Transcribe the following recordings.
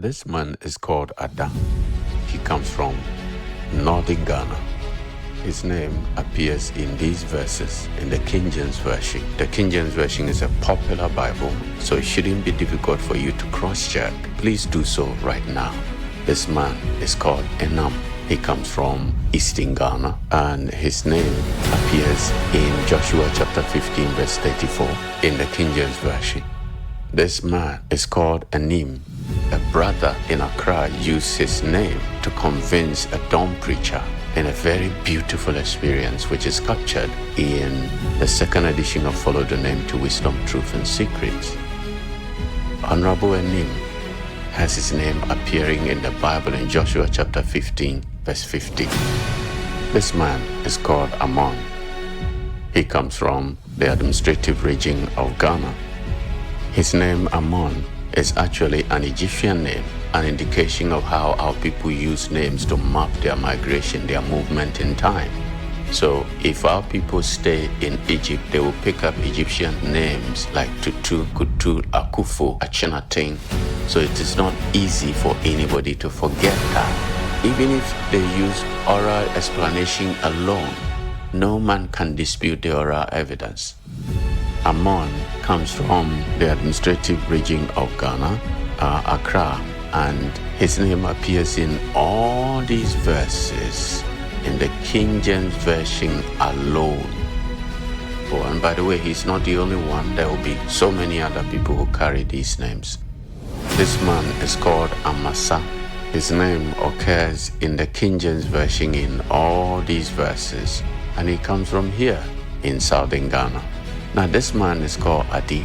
This man is called Adam. He comes from northern Ghana. His name appears in these verses in the King James Version. The King James Version is a popular Bible, so it shouldn't be difficult for you to cross-check. Please do so right now. This man is called Enam. He comes from eastern Ghana, and his name appears in Joshua chapter 15 verse 34 in the King James Version. This man is called Anim. A brother in Accra used his name to convince a dumb preacher in a very beautiful experience, which is captured in the second edition of Follow the Name to Wisdom, Truth and Secrets. Honorable Anim has his name appearing in the Bible in Joshua chapter 15 verse 50. This man is called Ammon. He comes from the administrative region of Ghana. His name Ammon is actually an Egyptian name, an indication of how our people use names to map their migration, their movement in time. So if our people stay in Egypt, they will pick up Egyptian names like Tutu, Kutu, Akufo, Akhenaten. So it is not easy for anybody to forget that. Even if they use oral explanation alone, no man can dispute the oral evidence. Ammon comes from the administrative region of Ghana, Accra, and his name appears in all these verses in the King James Version alone. Oh, and by the way, he's not the only one. There will be so many other people who carry these names. This man is called Amasa. His name occurs in the King James Version in all these verses, and he comes from here in southern Ghana. Now this man is called Adi.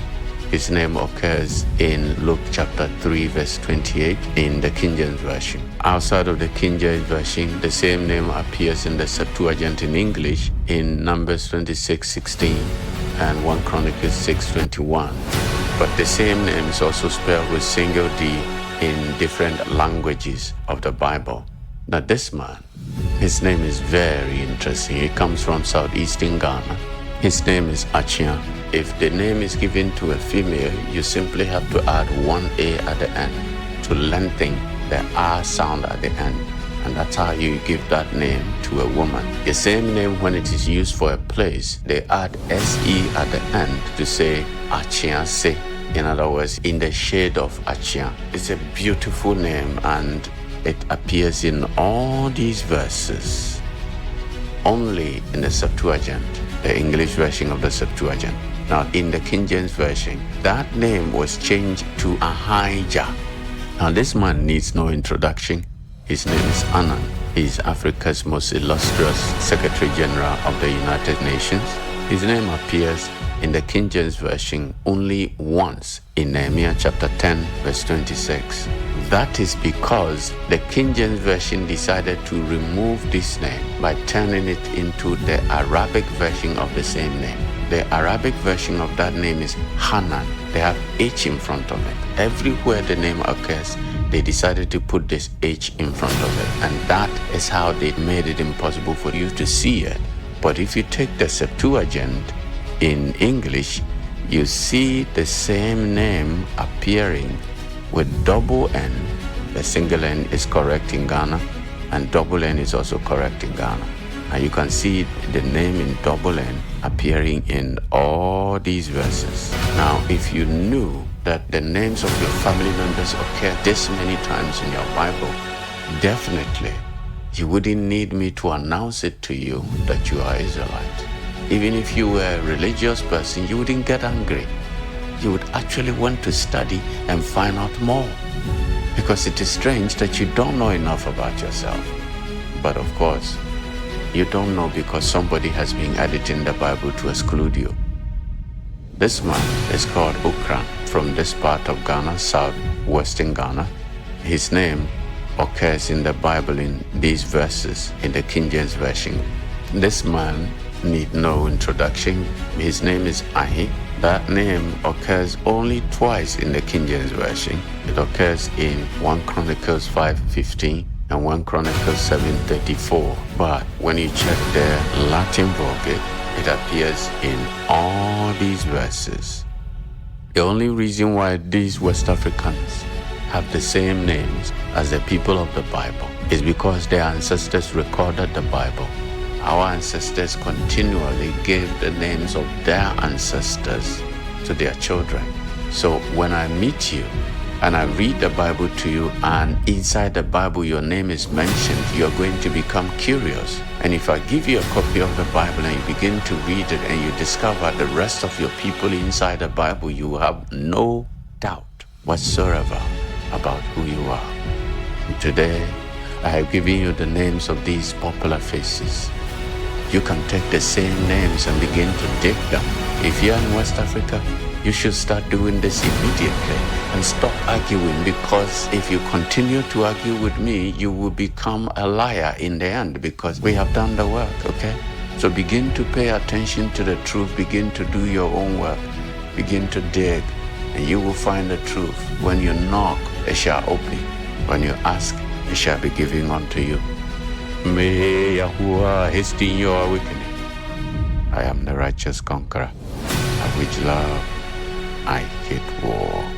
His name occurs in Luke chapter 3 verse 28 in the King James Version. Outside of the King James Version, the same name appears in the Septuagint in English in Numbers 26:16 and 1 Chronicles 6:21. But the same name is also spelled with single D in different languages of the Bible. Now this man, his name is very interesting. He comes from southeastern Ghana. His name is Achia. If the name is given to a female, you simply have to add one A at the end to lengthen the R sound at the end. And that's how you give that name to a woman. The same name, when it is used for a place, they add SE at the end to say Achia Se. In other words, in the shade of Achia. It's a beautiful name, and it appears in all these verses. Only in the Septuagint, the English version of the Septuagint. Now, in the King James Version, that name was changed to Ahijah. Now, this man needs no introduction. His name is Anan. He is Africa's most illustrious Secretary General of the United Nations. His name appears in the King James Version only once in Nehemiah chapter 10, verse 26. That is because the King James Version decided to remove this name by turning it into the Arabic version of the same name. The Arabic version of that name is Hanan. They have H in front of it. Everywhere the name occurs, they decided to put this H in front of it. And that is how they made it impossible for you to see it. But if you take the Septuagint in English, you see the same name appearing with double N. The single N is correct in Ghana, and double N is also correct in Ghana. And you can see the name in double N appearing in all these verses. Now, if you knew that the names of your family members occur this many times in your Bible, definitely you wouldn't need me to announce it to you that you are Israelite. Even if you were a religious person, you wouldn't get angry. You would actually want to study and find out more, because it is strange that you don't know enough about yourself. But of course, you don't know because somebody has been editing the Bible to exclude you. This man is called Okran from this part of Ghana, southwestern Ghana. His name occurs in the Bible in these verses in the King James Version. This man need no introduction. His name is Ahi. That name occurs only twice in the King James Version. It occurs in 1 Chronicles 5:15 and 1 Chronicles 7:34. But when you check the Latin Vulgate, it appears in all these verses. The only reason why these West Africans have the same names as the people of the Bible is because their ancestors recorded the Bible. Our ancestors continually gave the names of their ancestors to their children. So when I meet you and I read the Bible to you, and inside the Bible your name is mentioned, you're going to become curious. And if I give you a copy of the Bible and you begin to read it and you discover the rest of your people inside the Bible, you will have no doubt whatsoever about who you are. And today, I have given you the names of these popular faces. You can take the same names and begin to dig them. If you're in West Africa, you should start doing this immediately and stop arguing, because if you continue to argue with me, you will become a liar in the end, because we have done the work, okay? So begin to pay attention to the truth. Begin to do your own work. Begin to dig, and you will find the truth. When you knock, it shall open. When you ask, it shall be given unto you. May Yahuwah hasten your awakening. I am the righteous conqueror. I wage love, I hate war.